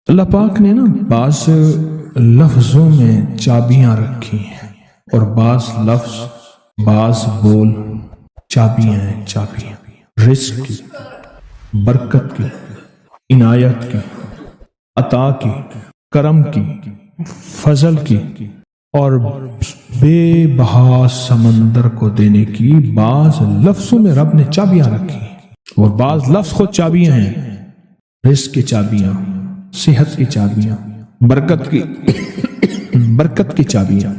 اللہ پاک نے نا بعض لفظوں میں چابیاں رکھی ہیں اور بعض لفظ بعض بول چابیاں ہیں، چابیاں رزق کی، برکت کی، عنایت کی، عطا کی، کرم کی، فضل کی اور بے بہا سمندر کو دینے کی بعض لفظوں میں رب نے چابیاں رکھی ہیں، اور بعض لفظ خود چابیاں ہیں، رزق کی چابیاں، صحت کی چابیاں، برکت کی چابیاں۔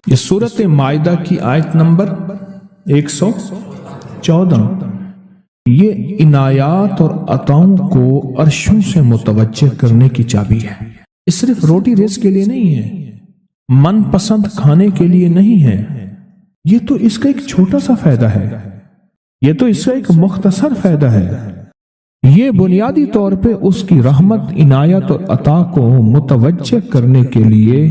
یہ سورۃ مائدہ کی آیت نمبر 114 یہ عنایات اور عطاؤں کو عرشوں سے متوجہ کرنے کی چابی ہے۔ یہ صرف روٹی رزق کے لیے نہیں ہے، من پسند کھانے کے لیے نہیں ہے، یہ تو اس کا ایک چھوٹا سا فائدہ ہے، یہ تو اس کا ایک مختصر فائدہ ہے، یہ بنیادی طور پہ اس کی رحمت، عنایت اور عطا کو متوجہ کرنے کے لیے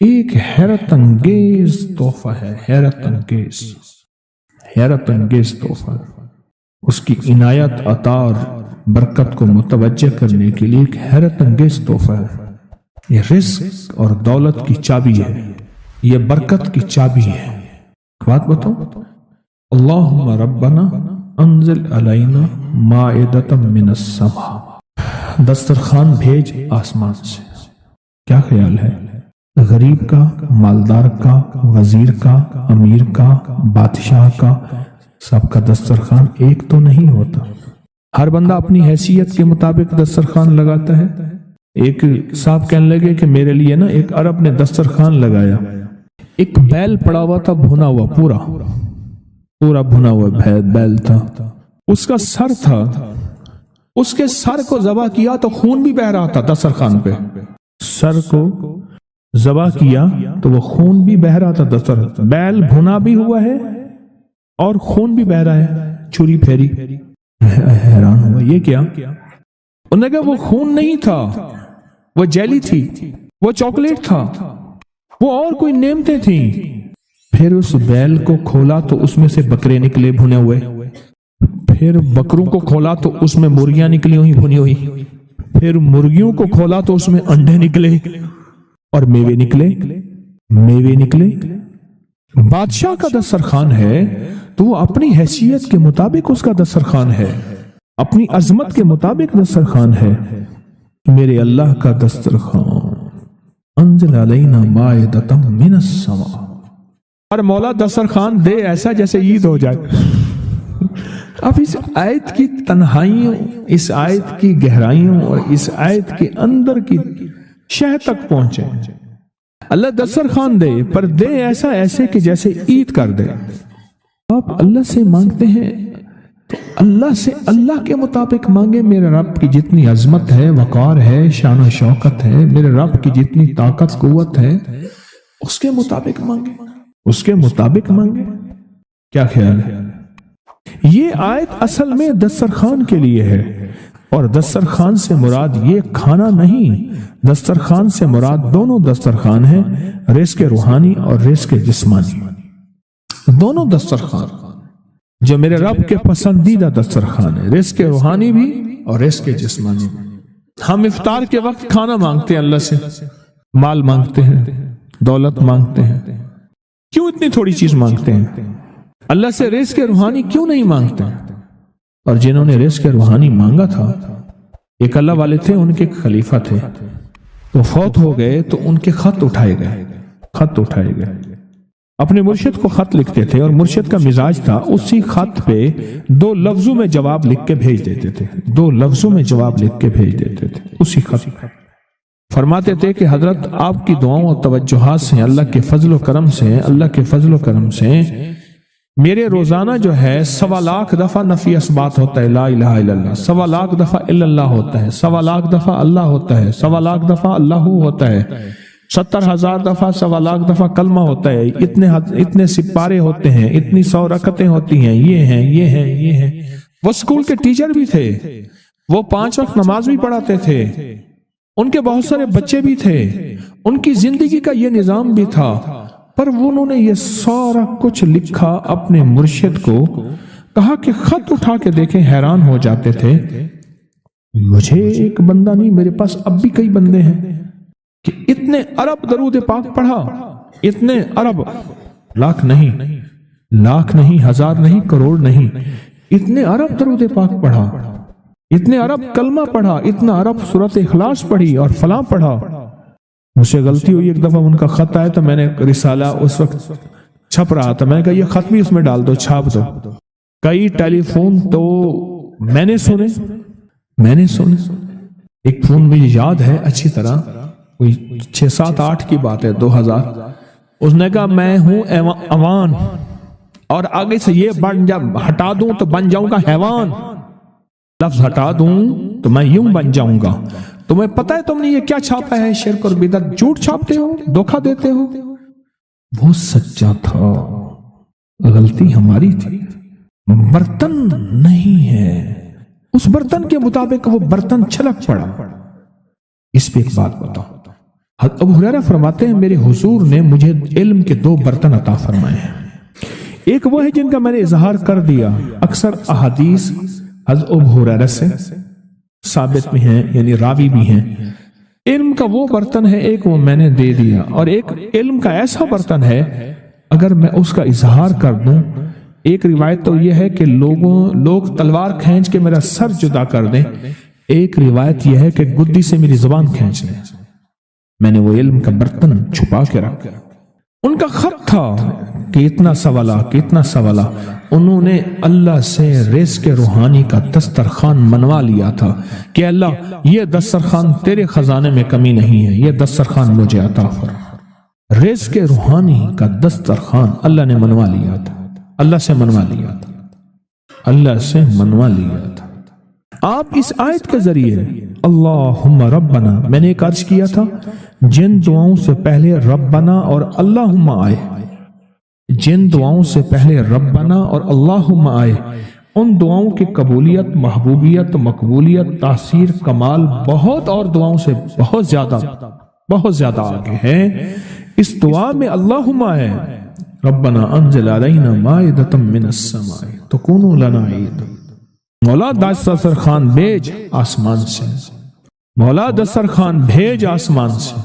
ایک حیرت انگیز تحفہ ہے، حیرت انگیز تحفہ، اس کی عنایت، عطا اور برکت کو متوجہ کرنے کے لیے ایک حیرت انگیز تحفہ ہے۔ یہ رزق اور دولت کی چابی ہے، یہ برکت کی چابی ہے۔ بات بتاؤ، اللہم ربنا انزل علینا مائدۃ من السماء، دسترخوان بھیج آسمان سے۔ کیا خیال ہے؟ غریب کا، مالدار کا، وزیر کا، امیر کا، بادشاہ کا، سب کا دسترخوان ایک تو نہیں ہوتا، ہر بندہ اپنی حیثیت کے مطابق دسترخوان لگاتا ہے۔ ایک صاحب کہنے لگے کہ میرے لیے نا ایک عرب نے دسترخوان لگایا، ایک بیل پڑا ہوا تھا، بھنا ہوا، پورا بھنا ہوا بیل تھا، اس کا سر تھا، اس کے سر کو ذبح کیا تو خون بھی بہ رہا تھا دسترخوان پہ، سر کو ذبح کیا تو وہ خون بھی بہ رہا تھا دسترخوان، بیل بھنا بھی ہوا ہے اور خون بھی بہ رہا ہے، چھری پھیری۔ حیران ہوا، یہ کیا؟ انہوں نے کہا وہ خون نہیں تھا، وہ جیلی تھی، وہ چاکلیٹ تھا، وہ اور کوئی نعمتیں تھیں۔ پھر اس بیل کو کھولا تو اس میں سے بکرے نکلے بھنے ہوئے، پھر بکروں کو کھولا تو اس میں مرغیاں نکلی ہوئی بھنی ہوئی، پھر مرغیوں کو کھولا تو اس میں انڈے نکلے اور میوے نکلے۔ بادشاہ کا دسترخوان ہے تو وہ اپنی حیثیت کے مطابق اس کا دسترخوان ہے، اپنی عظمت کے مطابق دسترخوان ہے۔ میرے اللہ کا دسترخوان، انزل علینا مائدۃ من السماء، اور مولا دسترخوان دے ایسا جیسے عید ہو جائے۔ اب اس آیت کی تنہائیوں، اس آیت کی گہرائیوں اور اس آیت کے اندر کی شہ تک پہنچے۔ اللہ دسترخوان دے، پر دے ایسے کہ جیسے عید کر دے۔ آپ اللہ سے مانگتے ہیں تو اللہ سے اللہ کے مطابق مانگے۔ میرے رب کی جتنی عظمت ہے، وقار ہے، شان و شوکت ہے، میرے رب کی جتنی طاقت قوت ہے، اس کے مطابق مانگے، کیا خیال ہے؟ یہ آیت اصل میں دسترخوان کے لیے ہے، اور دسترخوان سے مراد یہ کھانا نہیں، دسترخوان سے مراد دونوں دسترخوان ہیں، رزق روحانی اور رزق جسمانی، دونوں دسترخوان جو میرے رب کے پسندیدہ دسترخوان ہے، رزق روحانی بھی اور رزق جسمانی بھی۔ ہم افطار کے وقت کھانا مانگتے ہیں اللہ سے، مال مانگتے ہیں، دولت مانگتے ہیں، کیوں اتنی تھوڑی چیز مانگتے ہیں؟ اللہ سے رزق روحانی کیوں نہیں مانگتے؟ اور جنہوں نے رزق روحانی مانگا تھا، ایک اللہ والے تھے، ان کے خلیفہ تھے، تو فوت ہو گئے تو ان کے خط اٹھائے گئے، اپنے مرشد کو خط لکھتے تھے، اور مرشد کا مزاج تھا اسی خط پہ 2 لفظوں میں جواب لکھ کے بھیج دیتے تھے، اسی خط۔ فرماتے تھے کہ حضرت آپ کی دعاؤں اور توجہات سے، اللہ کے فضل و کرم سے میرے روزانہ جو ہے 1.25 لاکھ دفعہ نفی اثبات ہوتا ہے، لا الہ الا اللہ، 1.25 لاکھ دفعہ الا اللہ ہوتا ہے، 1.25 لاکھ دفعہ اللہ ہوتا ہے، 1.25 لاکھ دفعہ اللہ ہوتا ہے، 70,000 دفعہ 1.25 لاکھ دفعہ کلمہ ہوتا ہے، اتنے سپارے ہوتے ہیں، اتنی 100 رکعتیں ہوتی ہیں، یہ ہیں۔ وہ اسکول کے ٹیچر بھی تھے، وہ 5 وقت نماز بھی پڑھاتے تھے، ان کے بہت سارے بچے بھی تھے، ان کی زندگی کا یہ نظام بھی تھا، پر انہوں نے یہ سارا کچھ لکھا اپنے مرشد کو، کہا کہ خط اٹھا کے دیکھیں، حیران ہو جاتے تھے مجھے ایک بندہ نہیں، میرے پاس اب بھی کئی بندے ہیں کہ اتنے ارب درود پاک پڑھا، اتنے ارب، لاکھ نہیں، ہزار نہیں، کروڑ نہیں، اتنے ارب درود پاک پڑھا، اتنے ارب کلمہ پڑھا، اتنا ارب سورۃ اخلاص پڑھی اور فلاں پڑھا۔ مجھ سے غلطی ہوئی، ایک دفعہ ان کا خط آیا تو میں نے رسالہ اس وقت چھپ رہا تھا، میں نے کہا یہ خط بھی اس میں ڈال دو، چھاپ دو۔ کئی ٹیلی فون تو میں نے سنے، ایک فون مجھے یاد ہے اچھی طرح، کوئی 6 7 8 کی بات ہے، 2000۔ اس نے کہا میں ہوں اوان، اور آگے سے یہ ہٹا دوں تو بن جاؤں گا حیوان، لفظ ہٹا دوں تو میں یوں بن جاؤں گا۔ تمہیں پتہ ہے تم نے یہ کیا چھاپا ہے؟ شرک اور بدعت، جھوٹ چھاپتے ہو، دھوکہ دیتے ہو۔ وہ سچا تھا، غلطی ہماری تھی، برتن نہیں ہے، اس برتن کے مطابق وہ برتن چھلک پڑا۔ اس پہ ایک بات بتاؤ، حضرت ابو ہریرہ فرماتے ہیں میرے حضور نے مجھے علم کے 2 برتن عطا فرمائے ہیں۔ ایک وہ ہے جن کا میں نے اظہار کر دیا، اکثر احادیث حضرت ابو ہریرہ سے ثابت بھی ہیں، یعنی راوی بھی ہیں۔ علم کا وہ برتن ہے، ایک وہ میں نے دے دیا، اور ایک علم کا ایسا برتن ہے اگر میں اس کا اظہار کر دوں، ایک روایت تو یہ ہے کہ لوگ تلوار کھینچ کے میرا سر جدا کر دیں، ایک روایت یہ ہے کہ گدی سے میری زبان کھینچ لیں۔ میں نے وہ علم کا برتن چھپا کے رکھا۔ ان کا خط تھا کہ اتنا سوالا، انہوں نے اللہ سے رزق روحانی کا دسترخوان منوا لیا تھا کہ اللہ یہ دسترخوان تیرے خزانے میں کمی نہیں ہے، یہ دسترخوان مجھے عطا فرما۔ رزق روحانی کا دسترخوان اللہ نے منوا لیا تھا، اللہ سے منوا لیا تھا۔ آپ اس آیت کے ذریعے اللہم ربنا، میں نے ایک عرض کیا تھا جن دعاؤں سے پہلے ربنا اور اللہم آئے، جن دعاؤں سے پہلے ربنا اور اللہم آئے، ان دعاؤں کی قبولیت، محبوبیت، مقبولیت، تاثیر، کمال بہت اور دعاؤں سے بہت زیادہ آگے ہے۔ اس دعا میں اللہم آئے، ربنا انزل علینا مائدۃ من السماء تکون لنا عید، مولا دسترخوان بھیج آسمان سے، مولا دسترخوان بھیج آسمان سے،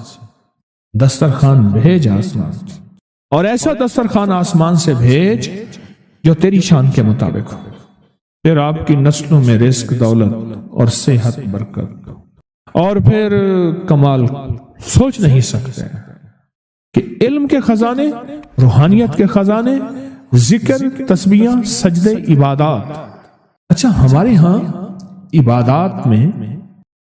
دسترخوان بھیج آسمان سے، اور ایسا دسترخوان آسمان سے بھیج جو تیری شان کے مطابق ہو، پھر آپ کی نسلوں میں رزق، دولت اور صحت، برکت، اور پھر کمال سوچ نہیں سکتے کہ علم کے خزانے، روحانیت کے خزانے، ذکر، تسبیح، سجدے، عبادات۔ اچھا، ہمارے ہاں عبادات میں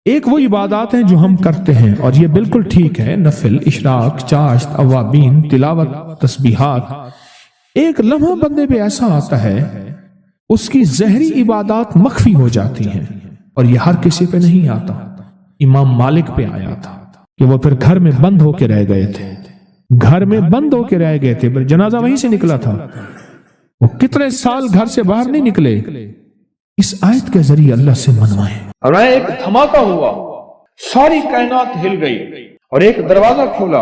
ایک وہ عبادات ہیں جو ہم کرتے ہیں اور یہ بالکل ٹھیک ہے، نفل، اشراق، چاشت، اوابین، تلاوت، تسبیحات۔ ایک لمحہ بندے پہ ایسا آتا ہے اس کی ظاہری عبادات مخفی ہو جاتی ہیں، اور یہ ہر کسی پہ نہیں آتا۔ امام مالک پہ آیا تھا کہ وہ پھر گھر میں بند ہو کے رہ گئے تھے، پھر جنازہ وہیں سے نکلا تھا، وہ کتنے سال گھر سے باہر نہیں نکلے۔ اس آیت کے ذریعے اللہ سے منوائیں، اور ایک دھماکہ ہوا، ساری کائنات ہل گئی، اور ایک دروازہ کھولا،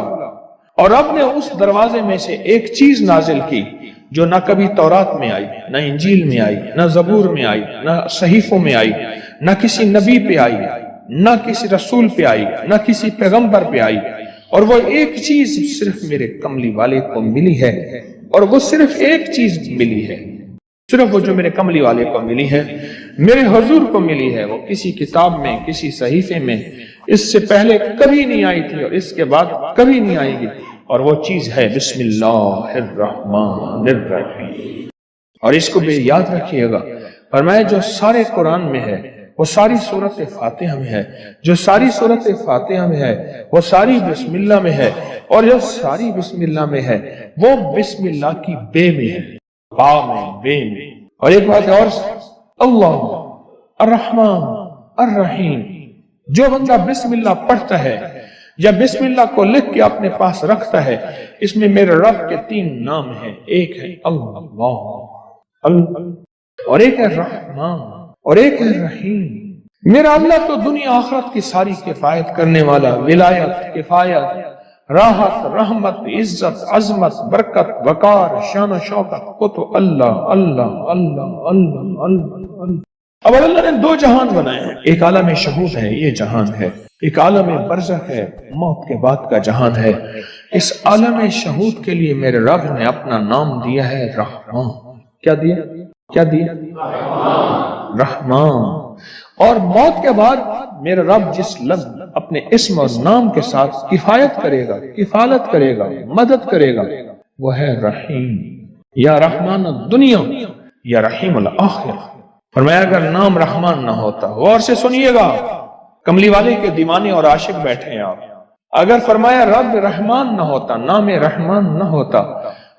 اور رب نے اس دروازے میں سے ایک چیز نازل کی جو نہ کبھی تورات میں آئی، نہ انجیل میں آئی، نہ زبور میں آئی، نہ صحیفوں میں آئی، نہ کسی نبی پہ آئی، نہ کسی رسول پہ آئی، نہ کسی پیغمبر پہ آئی، اور وہ ایک چیز صرف میرے کملی والے کو ملی ہے، اور وہ صرف ایک چیز ملی ہے، صرف وہ جو میرے کملی والے کو ملی ہے، میرے حضور کو ملی ہے، وہ کسی کتاب میں، کسی صحیفے میں اس سے پہلے کبھی نہیں آئی تھی اور اس کے بعد کبھی نہیں آئے گی، اور وہ چیز ہے بسم اللہ الرحمن الرحیم۔ اور اس کو بھی یاد رکھیے گا، فرمایا جو سارے قرآن میں ہے وہ ساری سورۃ فاتحہ میں ہے، جو ساری سورۃ فاتحہ میں ہے وہ ساری بسم اللہ میں ہے، اور جو ساری بسم اللہ میں ہے وہ بسم اللہ کی بے میں ہے، با میں، بے میں۔ اور ایک بات اور، اللہ الرحمن الرحیم، جو بندہ بسم اللہ پڑھتا ہے یا بسم اللہ کو لکھ کے اپنے پاس رکھتا ہے، اس میں میرے رب کے 3 نام ہیں، ایک ہے اللہ، اور ایک ہے رحمان، اور ایک ہے رحیم۔ میرا اللہ تو دنیا آخرت کی ساری کفایت کرنے والا، ولایت، کفایت، راحت، رحمت، عزت، عظمت، برکت، وقار، شان و شوکت، وہ تو اللہ اللہ اللہ اللہ اللہ اللہ۔ اب اللہ نے دو جہان بنائے ہیں، ایک عالم شہود ہے، یہ جہان ہے، ایک عالم برزخ ہے، موت کے بعد کا جہان ہے۔ اس عالم شہود کے لیے میرے رب نے اپنا نام دیا ہے رحمان۔ کیا دیا؟ کیا دیا؟ رحمان۔ اور موت کے بعد میرا رب جس لفظ اپنے اسم اور نام کے ساتھ کفایت کرے گا، کفالت کرے گا، مدد کرے گا، وہ ہے رحیم۔ یا رحمان الدنیا یا رحیم الآخرہ۔ فرمایا اگر نام رحمان نہ ہوتا، غور سے سنیے گا، کملی والے کے دیوانے اور عاشق بیٹھے ہیں آپ، اگر فرمایا رب رحمان نہ ہوتا، نام رحمان نہ ہوتا،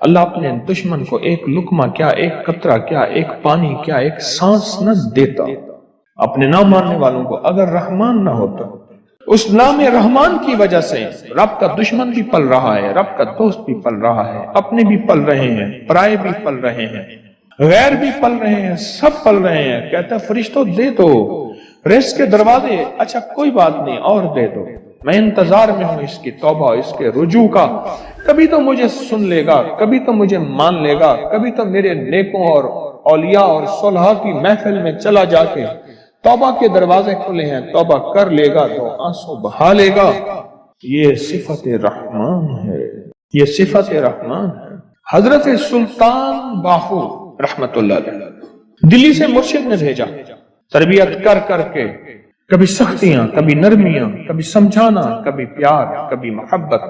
اللہ اپنے دشمن کو ایک لقمہ کیا، ایک قطرہ کیا، ایک پانی کیا، ایک سانس نہ دیتا۔ اپنے نام ماننے والوں کو اگر رحمان نہ ہوتا، اس نام رحمان کی وجہ سے رب کا دشمن بھی پل رہا ہے، رب کا دوست بھی پل رہا ہے، اپنے بھی پل رہے ہیں، پرائے بھی پل رہے ہیں، غیر بھی پل رہے ہیں، سب پل رہے ہیں۔ کہتا ہے فرشتوں دے دو رزق کے دروازے، اچھا کوئی بات نہیں اور دے دو، میں انتظار میں ہوں اس کی توبہ، اس کے رجوع کا، کبھی تو مجھے سن لے گا، کبھی تو مجھے مان لے گا، کبھی تو میرے نیکوں اور اولیاء اور صلحاء کی محفل میں چلا جا کے توبہ کے دروازے کھلے ہیں، توبہ کر لے گا تو آنسو بہا لے گا۔ یہ صفت رحمان ہے، یہ صفت رحمان ہے۔ حضرت سلطان باہو رحمت اللہ علیہ دلی سے مرشد نے بھیجا، تربیت کر کر کے، کبھی سختیاں، کبھی نرمیاں، کبھی سمجھانا، کبھی پیار، کبھی محبت،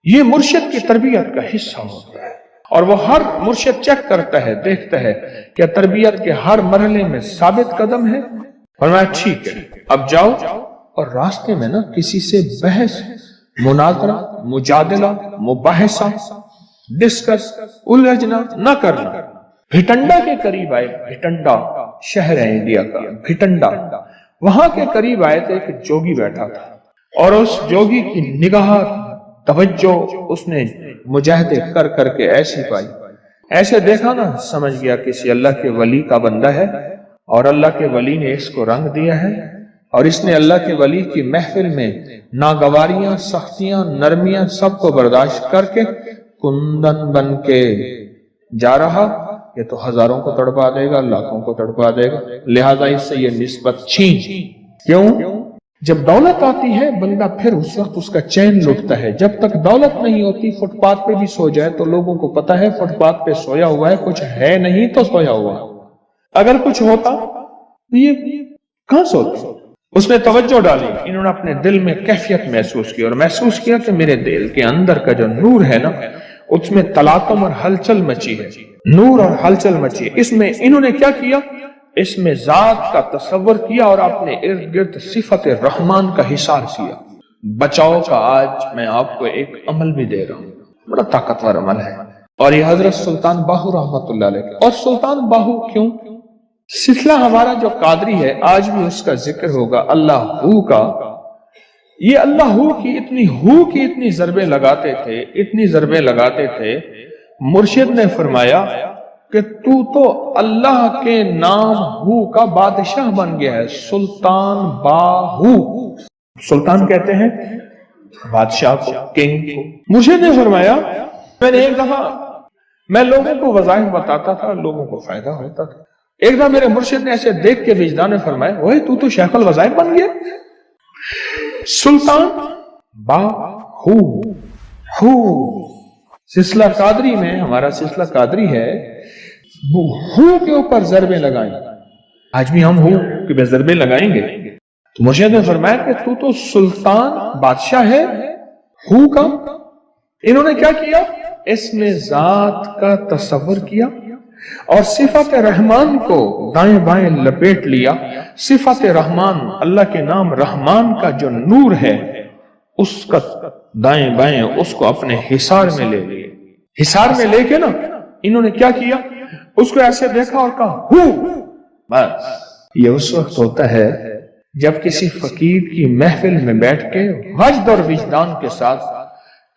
یہ مرشد کی تربیت کا حصہ ہوتا ہے۔ اور وہ ہر مرشد چیک کرتا ہے، دیکھتا ہے کہ تربیت کے ہر مرحلے میں ثابت قدم ہے۔ فرمایا ٹھیک ہے، اب جاؤ اور راستے میں نا کسی سے بحث، مناظرہ، مجادلہ، مباحثہ، ڈسکس، الجھنا نہ کرنا۔ بھٹنڈا کے قریب آئے، بھٹنڈا شہر ہے انڈیا کا، بھٹنڈا، وہاں کے قریب آئے تو ایک جوگی بیٹھا تھا، اور اس جوگی کی نگاہ توجہ اس نے مجاہدے کر کر کے ایسی پائی، ایسے دیکھا نا سمجھ گیا کسی اللہ کے ولی کا بندہ ہے، اور اللہ کے ولی نے اس کو رنگ دیا ہے، اور اس نے اللہ کے ولی کی محفل میں ناگواریاں، سختیاں، نرمیاں سب کو برداشت کر کے کندن بن کے جا رہا۔ یہ تو ہزاروں کو تڑپا دے گا، لاکھوں کو تڑپا دے گا، لہذا اس سے یہ نسبت چھین۔ کیوں؟ جب دولت آتی ہے بندہ پھر اس وقت اس کا چین لٹتا ہے، جب تک دولت نہیں ہوتی فٹ پاتھ پہ بھی سو جائے تو لوگوں کو پتا ہے فٹ پاتھ پہ سویا ہوا ہے، کچھ ہے نہیں تو سویا ہوا ہے، اگر کچھ ہوتا تو یہ کہاں سوتا؟ اس نے توجہ ڈالی، انہوں نے اپنے دل میں کیفیت محسوس کی، اور محسوس کیا کہ میرے دل کے اندر کا جو نور ہے نا اس میں تلاطم اور ہلچل مچی ہے، نور اور ہلچل مچی ہے۔ اس میں انہوں نے کیا کیا؟ اس میں ذات کا تصور کیا اور اپنے ارد گرد صفت رحمان کا حصار کیا۔ بچاؤ کا آج میں آپ کو ایک عمل بھی دے رہا ہوں، بڑا طاقتور عمل ہے، اور یہ حضرت سلطان باہو رحمت اللہ علیہ۔ اور سلطان باہو کیوں؟ سلسلہ ہمارا جو قادری ہے آج بھی اس کا ذکر ہوگا، اللہ ہو کا۔ یہ اللہ ہو کی اتنی ضربیں لگاتے تھے، اتنی ضربیں لگاتے تھے، مرشد نے فرمایا کہ تو اللہ کے نام ہو کا بادشاہ بن گیا ہے، سلطان باہو۔ سلطان کہتے ہیں بادشاہ کو، کنگ کو۔ مرشد نے فرمایا میں نے ایک دفعہ میں لوگوں کو وظائف بتاتا تھا، لوگوں کو فائدہ ہوتا تھا، ایک دفعہ میرے مرشد نے ایسے دیکھ کے وجدان نے فرمایا اوئے تو شیخ الوظائف بن گیا، سلطان باہو۔ سلسلہ قادری میں ہمارا سلسلہ قادری ہے، ہو کے اوپر ضربیں لگائیں، آج بھی ہم ہو کہ ضربیں لگائیں گے۔ تو مرشد نے فرمایا کہ تو سلطان بادشاہ ہے ہو کا۔ انہوں نے کیا کیا؟ اس میں ذات کا تصور کیا اور صفت رحمان کو دائیں بائیں لپیٹ لیا۔ صفت رحمان، اللہ کے نام رحمان کا جو نور ہے اس کا دائیں بائیں اس کو اپنے حصار میں لے لیا۔ حصار میں لے کے نا انہوں نے کیا کیا؟ اس کو ایسے دیکھا اور کہا ہو۔ بس یہ اس وقت ہوتا ہے جب کسی فقیر کی محفل میں بیٹھ کے وجد اور وجدان کے ساتھ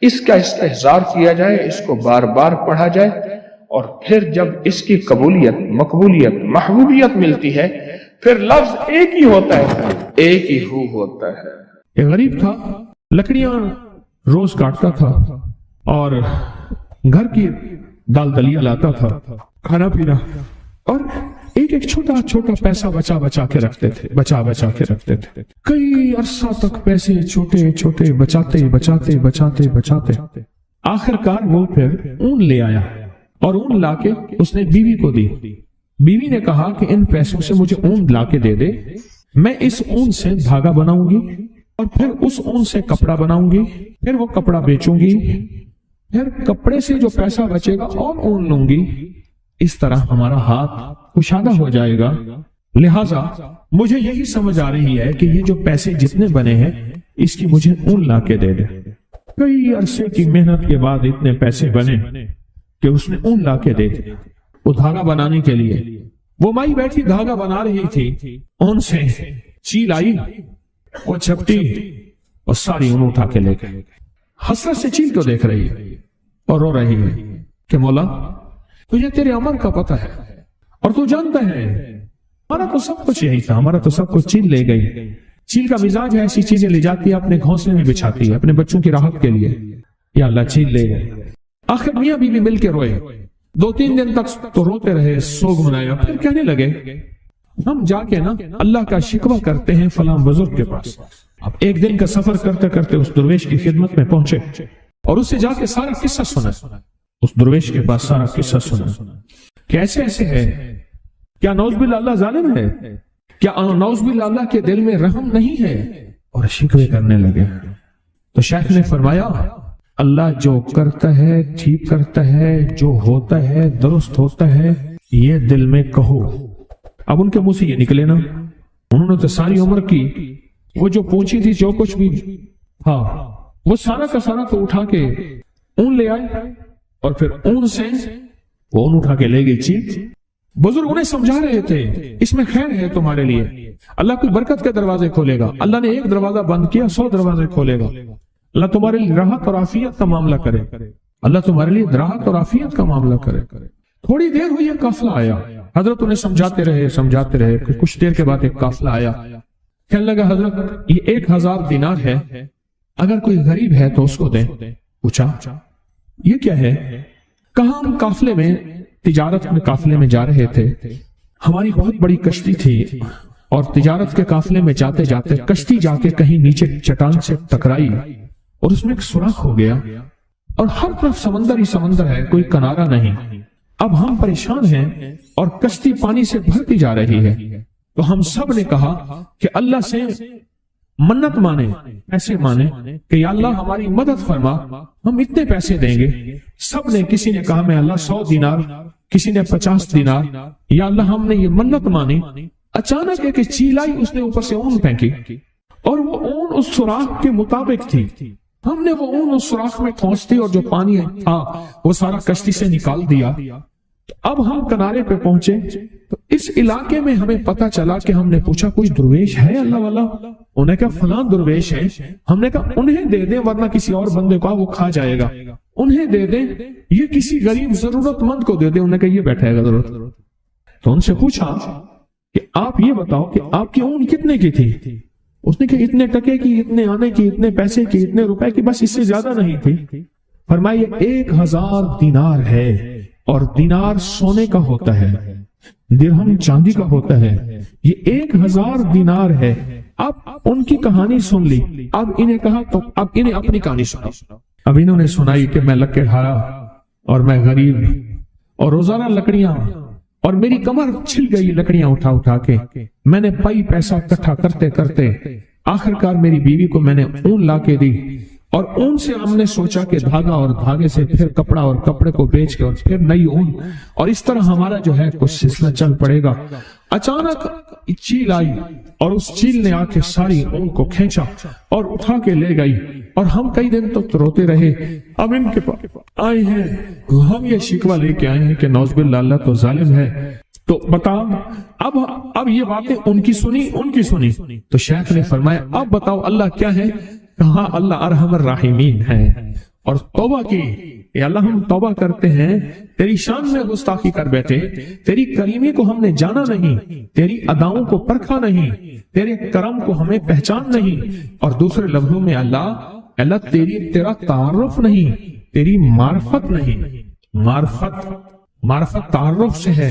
اس کا استحضار کیا جائے، اس کو بار بار پڑھا جائے، اور پھر جب اس کی قبولیت، مقبولیت، محبوبیت ملتی ہے پھر لفظ ایک ہی ہوتا ہے، ایک ہی ہو ہوتا ہے۔ ایک غریب تھا، لکڑیاں روز کاٹتا تھا اور گھر کی دال دلیا لاتا تھا، کھانا پینا، اور ایک ایک چھوٹا چھوٹا پیسہ بچا بچا کے رکھتے تھے کئی عرصہ تک پیسے چھوٹے چھوٹے بچاتے آخر کار وہ پھر اون لے آیا اور اون لا کے اس نے بیوی کو دی. بیوی نے کہا کہ ان پیسوں سے مجھے اون لا کے دے دے, میں اس اون سے دھاگا بناؤں گی اور پھر اس اون سے کپڑا بناؤں گی, پھر وہ کپڑا بیچوں گی, پھر کپڑے سے جو پیسہ بچے گا اور اون لوں گی. اس طرح ہمارا ہاتھ کشادہ ہو جائے گا. لہٰذا مجھے یہی سمجھ آ رہی ہے کہ یہ جو پیسے جتنے بنے ہیں اس کی مجھے اون لا کے دے دے. کئی عرصے کی محنت کے بعد اتنے پیسے بنے کہ اس نے اون لا کے دے دے. وہ دھاگا بنانے کے لیے وہ مائی بیٹھی دھاگا بنا رہی تھی, اون سے چیل آئی, وہ جھپٹی اور ساری اون اٹھا کے لے گئی. حسرت سے چیل کو دیکھ رہی ہے اور رو رہی ہے کہ مولا تجھے تیرے عمر کا پتہ ہے اور تو جانتا ہے ہمارا تو سب کچھ یہی تھا, ہمارا تو سب کچھ چیل لے گئی. چیل کا مزاج ہے ایسی چیزیں لے جاتی ہے اپنے گھونسلے میں بچھاتی ہے اپنے بچوں کی راحت کے لیے. یا اللہ چیل لے گئے. آخر میاں بیوی مل کے روئے, 2-3 دن تک تو روتے رہے, سوگ منایا. پھر کہنے لگے ہم جا کے نا اللہ کا شکوہ کرتے ہیں فلاں بزرگ کے پاس. اب ایک دن کا سفر کرتے کرتے اس درویش کی خدمت میں پہنچے اور اس سے جا کے سارا قصہ سنا. اس درویش کے پاس سارا قصہ سنا کہ ایسے ایسے ہے. کیا نعوذ باللہ اللہ ظالم ہے؟ کیا نعوذ باللہ اللہ کے دل میں رحم نہیں ہے؟ اور شکوے کرنے لگے. تو شیخ نے فرمایا اللہ جو کرتا ہے ٹھیک کرتا ہے, جو ہوتا ہے درست ہوتا ہے, یہ دل میں کہو. اب ان کے منہ سے یہ نکلے نا, انہوں نے تو ساری عمر کی وہ جو پوچھی تھی جو کچھ بھی ہاں وہ سارا کا سارا تو اٹھا کے اون لے آئے اور پھر اون سے وہ اون اٹھا کے لے گئی چیز. بزرگ انہیں سمجھا رہے تھے اس میں خیر ہے تمہارے لیے, اللہ کوئی برکت کے دروازے کھولے گا. اللہ نے ایک دروازہ بند کیا 100 دروازے کھولے گا. اللہ تمہارے لیے راحت اور عافیت کا معاملہ کرے, اللہ تمہارے لیے راحت اور عافیت کا معاملہ کرے. تھوڑی دیر ہوئی ایک قافلہ آیا, حضرت انہیں سمجھاتے رہے. کچھ دیر کے بعد ایک قافلہ آیا, کہنے لگا حضرت یہ 1000 دینار ہے, اگر کوئی غریب ہے تو اس کو دیں. پوچھا یہ کیا ہے؟ کہاں ہم قافلے میں تجارت میں قافلے میں جا رہے تھے, ہماری بہت بڑی کشتی تھی اور تجارت کے قافلے میں جاتے جاتے کشتی جا کے کہیں نیچے چٹان سے ٹکرائی اور اس میں ایک سوراخ ہو گیا اور ہر طرف سمندر ہی سمندر ہے, کوئی کنارہ نہیں. اب ہم پریشان ہیں اور کشتی پانی سے بھرتی جا رہی ہے. تو ہم سب نے کہا کہ اللہ سے منت مانے, ایسے مانے کہ یا اللہ ہماری مدد فرما, ہم اتنے پیسے دیں گے. سب نے, کسی نے کہا میں اللہ 100 دینار, کسی نے 50 دینار. یا اللہ ہم نے یہ منت مانی. اچانک ایک چیل آئی, اس نے اوپر سے اون پھینکی اور وہ اون اس سوراخ کے مطابق تھی. ہم نے وہ اون اس سوراخ میں ٹھونس دی اور جو پانی تھا وہ سارا کشتی سے نکال دیا. اب ہم کنارے پہ پہنچے تو اس علاقے میں ہمیں پتا چلا کہ ہم نے پوچھا کوئی درویش ہے اللہ والا؟ انہیں کہا فلاں درویش ہے. ہم نے کہا انہیں دے دیں ورنہ کسی اور بندے کو وہ کھا جائے گا, انہیں دے دیں, یہ کسی غریب ضرورت مند کو دے دیں. انہیں کہا یہ بیٹھا ہے ضرورت. تو ان سے پوچھا کہ آپ یہ بتاؤ کہ آپ کی اون کتنے کی تھی؟ اس نے کہا اتنے ٹکے کی, اتنے آنے کی, اتنے پیسے کی, اتنے روپے کی, بس اس سے زیادہ نہیں تھی. فرمایا 1000 دینار ہے اور دینار سونے کا ہوتا ہے, درہم چاندی کا ہوتا ہے. یہ 1000 دینار ہے. اب ان کی کہانی سن لی. اب انہیں کہا تو اب انہیں اپنی کہانی سنا. اب انہوں نے سنائی کہ میں لکڑ ہارا اور میں غریب اور روزانہ لکڑیاں اور میری کمر چھل گئی لکڑیاں اٹھا اٹھا کے. میں نے پائی پیسہ اکٹھا کرتے کرتے آخرکار میری بیوی کو میں نے اون لا کے دی اور اون سے ہم نے سوچا کہ دھاگا اور دھاگے سے پھر کپڑا اور کپڑے کو بیچ کے اور پھر نئی اون, اور اس طرح ہمارا جو ہے کچھ سلسلہ چل پڑے گا. اچانک چیل آئی اور اس چیل نے آ کے ساری اون کو کھینچا اور اٹھا کے لے گئی اور ہم کئی دن تک روتے رہے. اب ان کے پاس آئے ہیں, ہم یہ شکوہ لے کے آئے ہیں کہ نعوذ باللہ اللہ تو ظالم ہے. تو بتا اب یہ باتیں ان کی سنی. تو شیخ نے فرمایا اب بتاؤ اللہ کیا ہے؟ کہا اللہ ارحم الراحمین ہے. اور توبہ کی, اے اللہ ہم توبہ کرتے ہیں, تیری شان میں گستاخی کر بیٹھے, تیری کریمی کو ہم نے جانا نہیں, تیری اداؤں کو پرکھا نہیں, تیرے کرم کو ہمیں پہچان نہیں. اور دوسرے لفظوں میں اللہ تیرا تعارف نہیں, تیری معرفت نہیں. معرفت تعارف سے ہے,